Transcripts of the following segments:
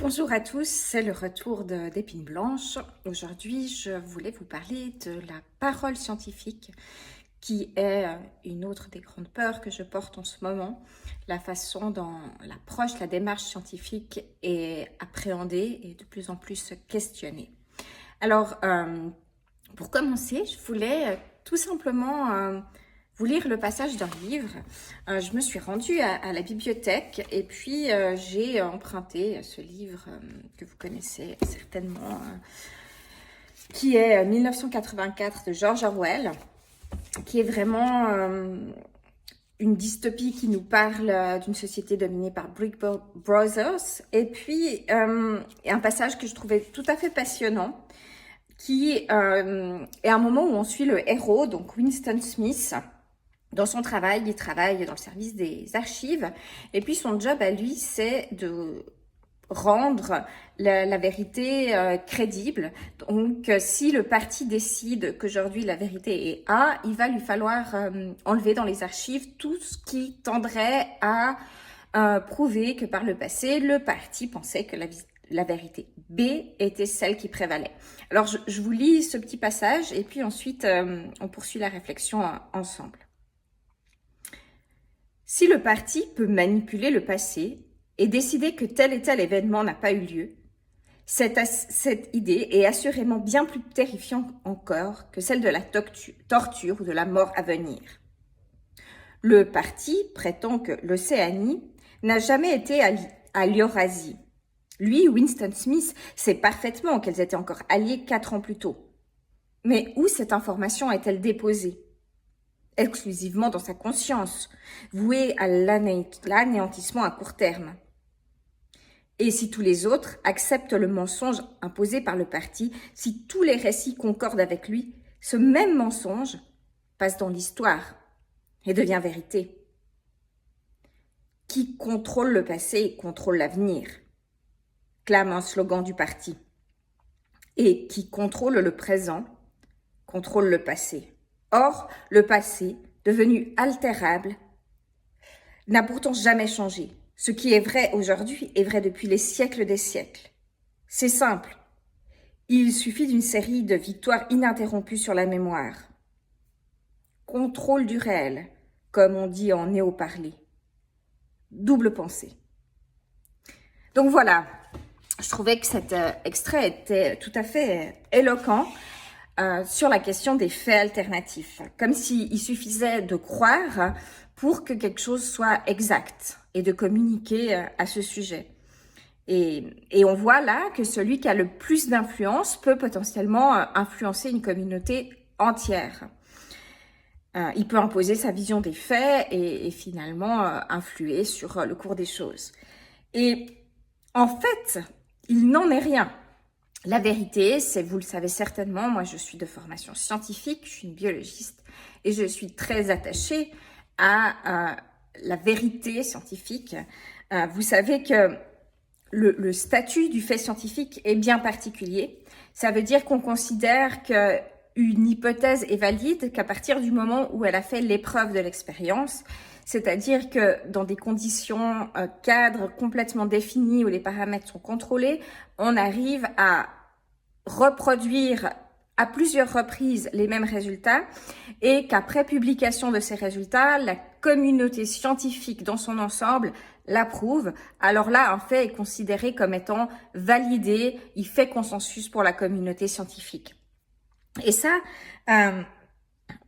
Bonjour à tous, c'est le retour d'Épine Blanche. Aujourd'hui, je voulais vous parler de la parole scientifique, qui est une autre des grandes peurs que je porte en ce moment, la façon dont l'approche, la démarche scientifique est appréhendée et de plus en plus questionnée. Alors, pour commencer, je voulais tout simplement vous lire le passage d'un livre. Je me suis rendue à la bibliothèque et puis j'ai emprunté ce livre que vous connaissez certainement, qui est 1984 de George Orwell, qui est vraiment une dystopie qui nous parle d'une société dominée par Brick Brothers. Et puis, un passage que je trouvais tout à fait passionnant, qui est un moment où on suit le héros, donc Winston Smith. Dans son travail, il travaille dans le service des archives. Et puis, son job à lui, c'est de rendre la vérité crédible. Donc, si le parti décide qu'aujourd'hui la vérité est A, il va lui falloir enlever dans les archives tout ce qui tendrait à prouver que par le passé, le parti pensait que la vérité B était celle qui prévalait. Alors, je vous lis ce petit passage et puis ensuite, on poursuit la réflexion ensemble. Si le parti peut manipuler le passé et décider que tel et tel événement n'a pas eu lieu, cette idée est assurément bien plus terrifiante encore que celle de la torture ou de la mort à venir. Le parti prétend que l'Océanie n'a jamais été à l'Eurasie. Lui, Winston Smith, sait parfaitement qu'elles étaient encore alliées 4 ans plus tôt. Mais où cette information est-elle déposée ? Exclusivement dans sa conscience, vouée à l'anéantissement à court terme. Et si tous les autres acceptent le mensonge imposé par le parti, si tous les récits concordent avec lui, ce même mensonge passe dans l'histoire et devient vérité. Qui contrôle le passé contrôle l'avenir, clame un slogan du parti. Et qui contrôle le présent contrôle le passé. Or, le passé, devenu altérable, n'a pourtant jamais changé. Ce qui est vrai aujourd'hui est vrai depuis les siècles des siècles. C'est simple. Il suffit d'une série de victoires ininterrompues sur la mémoire. Contrôle du réel, comme on dit en néo-parlé. Double pensée. Donc voilà, je trouvais que cet extrait était tout à fait éloquent. Sur la question des faits alternatifs, comme s'il suffisait de croire pour que quelque chose soit exact et de communiquer à ce sujet. Et on voit là que celui qui a le plus d'influence peut potentiellement influencer une communauté entière. Il peut imposer sa vision des faits et finalement influer sur le cours des choses. Et en fait, il n'en est rien. La vérité, c'est, vous le savez certainement, moi je suis de formation scientifique, je suis une biologiste et je suis très attachée à la vérité scientifique. Vous savez que le statut du fait scientifique est bien particulier. Ça veut dire qu'on considère qu'une hypothèse est valide qu'à partir du moment où elle a fait l'épreuve de l'expérience. C'est-à-dire que dans des conditions cadres complètement définies où les paramètres sont contrôlés, on arrive à reproduire à plusieurs reprises les mêmes résultats et qu'après publication de ces résultats, la communauté scientifique dans son ensemble l'approuve. Alors là, un fait est considéré comme étant validé, il fait consensus pour la communauté scientifique. Et ça,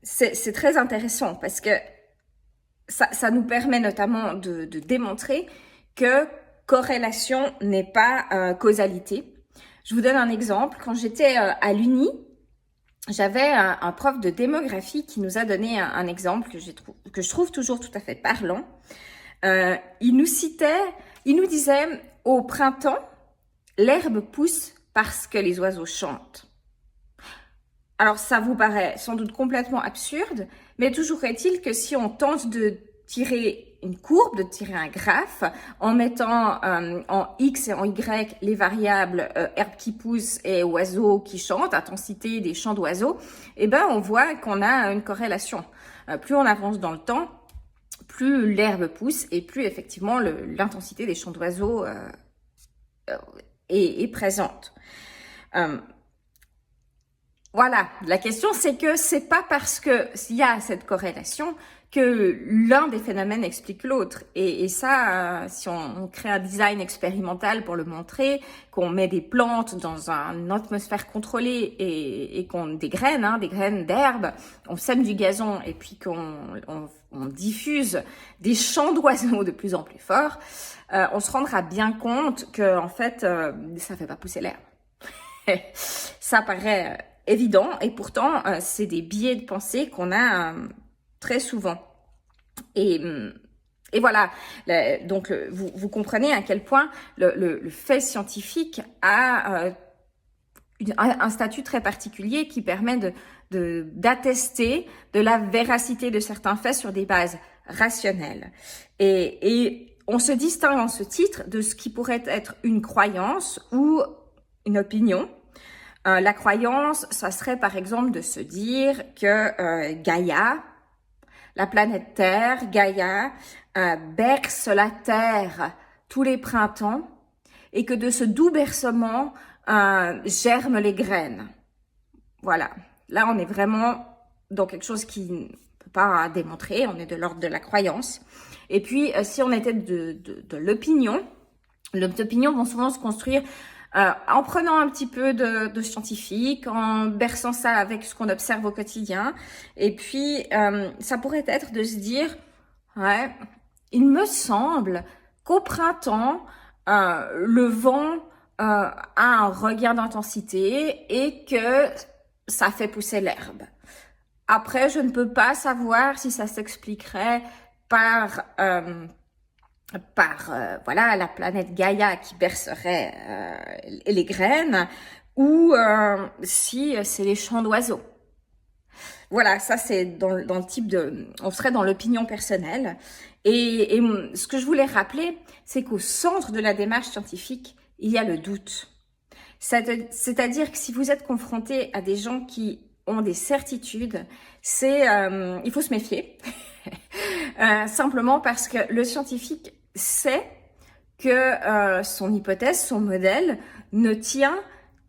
c'est très intéressant parce que ça nous permet notamment de démontrer que corrélation n'est pas causalité. Je vous donne un exemple. Quand j'étais à l'Uni, j'avais un prof de démographie qui nous a donné un exemple que je trouve toujours tout à fait parlant. Il nous disait, au printemps, l'herbe pousse parce que les oiseaux chantent. Alors, ça vous paraît sans doute complètement absurde, mais toujours est-il que si on tente de tirer une courbe, de tirer un graphe, en mettant en X et en Y les variables herbes qui poussent et oiseaux qui chantent, intensité des chants d'oiseaux, eh ben on voit qu'on a une corrélation. Plus on avance dans le temps, plus l'herbe pousse et plus effectivement l'intensité des chants d'oiseaux est présente. Voilà, la question c'est que c'est pas parce que s'il y a cette corrélation que l'un des phénomènes explique l'autre. Et ça, si on crée un design expérimental pour le montrer, qu'on met des plantes dans une atmosphère contrôlée et qu'on des graines d'herbe, on sème du gazon et puis on diffuse des chants d'oiseaux de plus en plus forts, on se rendra bien compte que en fait, ça fait pas pousser l'herbe. Ça paraît évident et pourtant c'est des biais de pensée qu'on a très souvent. Et voilà, donc vous comprenez à quel point le fait scientifique a un statut très particulier qui permet d'attester de la véracité de certains faits sur des bases rationnelles. Et on se distingue en ce titre de ce qui pourrait être une croyance ou une opinion. La croyance, ça serait par exemple de se dire que Gaïa, la planète Terre, Gaïa, berce la Terre tous les printemps et que de ce doux bercement germent les graines. Voilà, là on est vraiment dans quelque chose qui ne peut pas démontrer, on est de l'ordre de la croyance. Et puis si on était de l'opinion, les opinions vont souvent se construire en prenant un petit peu de scientifique, en berçant ça avec ce qu'on observe au quotidien. Et puis, ça pourrait être de se dire, ouais, il me semble qu'au printemps, le vent a un regain d'intensité et que ça fait pousser l'herbe. Après, je ne peux pas savoir si ça s'expliquerait par voilà la planète Gaïa qui bercerait les graines ou si c'est les chants d'oiseaux. Voilà, ça c'est dans le type de... On serait dans l'opinion personnelle. Et ce que je voulais rappeler, c'est qu'au centre de la démarche scientifique, il y a le doute. C'est-à-dire que si vous êtes confronté à des gens qui ont des certitudes, il faut se méfier. Simplement parce que le scientifique sait que son hypothèse, son modèle ne tient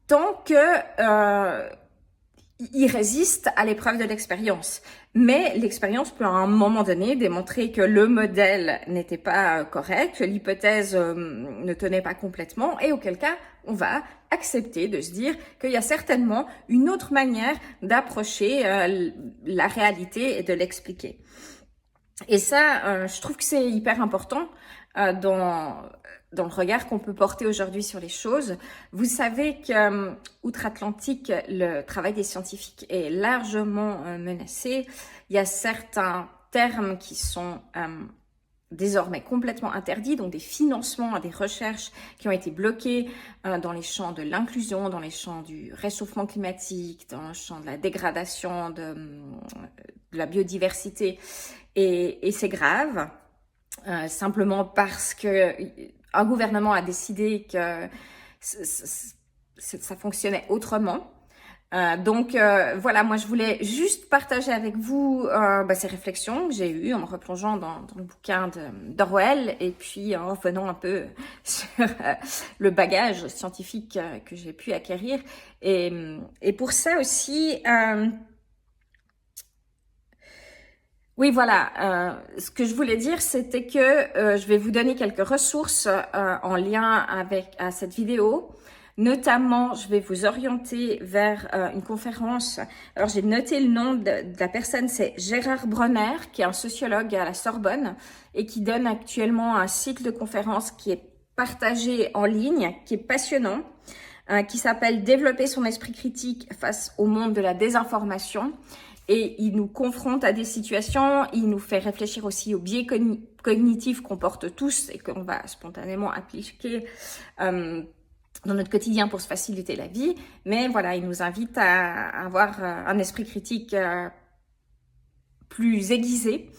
tant que il résiste à l'épreuve de l'expérience. Mais l'expérience peut à un moment donné démontrer que le modèle n'était pas correct, que l'hypothèse ne tenait pas complètement, et auquel cas on va accepter de se dire qu'il y a certainement une autre manière d'approcher la réalité et de l'expliquer. Et ça, je trouve que c'est hyper important dans le regard qu'on peut porter aujourd'hui sur les choses. Vous savez que outre-Atlantique, le travail des scientifiques est largement menacé. Il y a certains termes qui sont désormais complètement interdits, donc des financements à des recherches qui ont été bloqués dans les champs de l'inclusion, dans les champs du réchauffement climatique, dans le champ de la dégradation de la biodiversité. Et c'est grave, simplement parce que un gouvernement a décidé que ça fonctionnait autrement. Donc voilà, moi je voulais juste partager avec vous ces réflexions que j'ai eues en me replongeant dans le bouquin d'Orwell et puis en revenant un peu sur le bagage scientifique que j'ai pu acquérir. Et pour ça aussi... Oui, voilà. Ce que je voulais dire, c'était que je vais vous donner quelques ressources en lien avec cette vidéo. Notamment, je vais vous orienter vers une conférence. Alors, j'ai noté le nom de la personne, c'est Gérard Bronner, qui est un sociologue à la Sorbonne et qui donne actuellement un cycle de conférences qui est partagé en ligne, qui est passionnant, qui s'appelle « Développer son esprit critique face au monde de la désinformation ». Et il nous confronte à des situations, il nous fait réfléchir aussi aux biais cognitifs qu'on porte tous et qu'on va spontanément appliquer dans notre quotidien pour se faciliter la vie. Mais voilà, il nous invite à avoir un esprit critique plus aiguisé,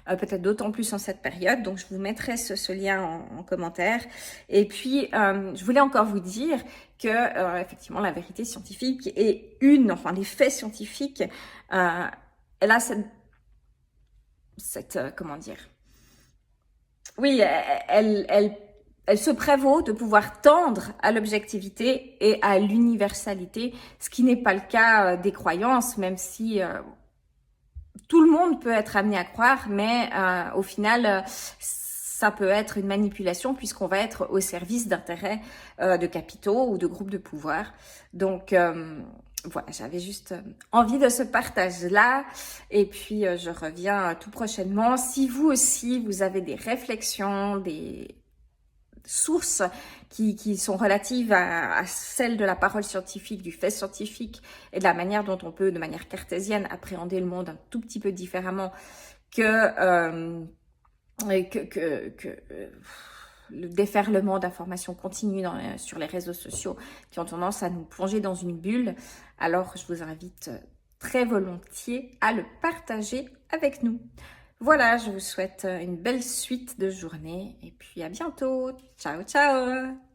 peut-être d'autant plus en cette période. Donc, je vous mettrai ce lien en commentaire. Et puis, je voulais encore vous dire que, effectivement, la vérité scientifique est les faits scientifiques, elle a cette comment dire? Oui, elle elle se prévaut de pouvoir tendre à l'objectivité et à l'universalité, ce qui n'est pas le cas des croyances, même si tout le monde peut être amené à croire, mais au final, ça peut être une manipulation puisqu'on va être au service d'intérêts de capitaux ou de groupes de pouvoir. Donc, voilà, j'avais juste envie de ce partage-là. Et puis, je reviens tout prochainement. Si vous aussi, vous avez des réflexions, des sources qui sont relatives à celles de la parole scientifique, du fait scientifique et de la manière dont on peut, de manière cartésienne, appréhender le monde un tout petit peu différemment que le déferlement d'informations continue sur les réseaux sociaux qui ont tendance à nous plonger dans une bulle, alors je vous invite très volontiers à le partager avec nous. Voilà, je vous souhaite une belle suite de journée et puis à bientôt. Ciao, ciao!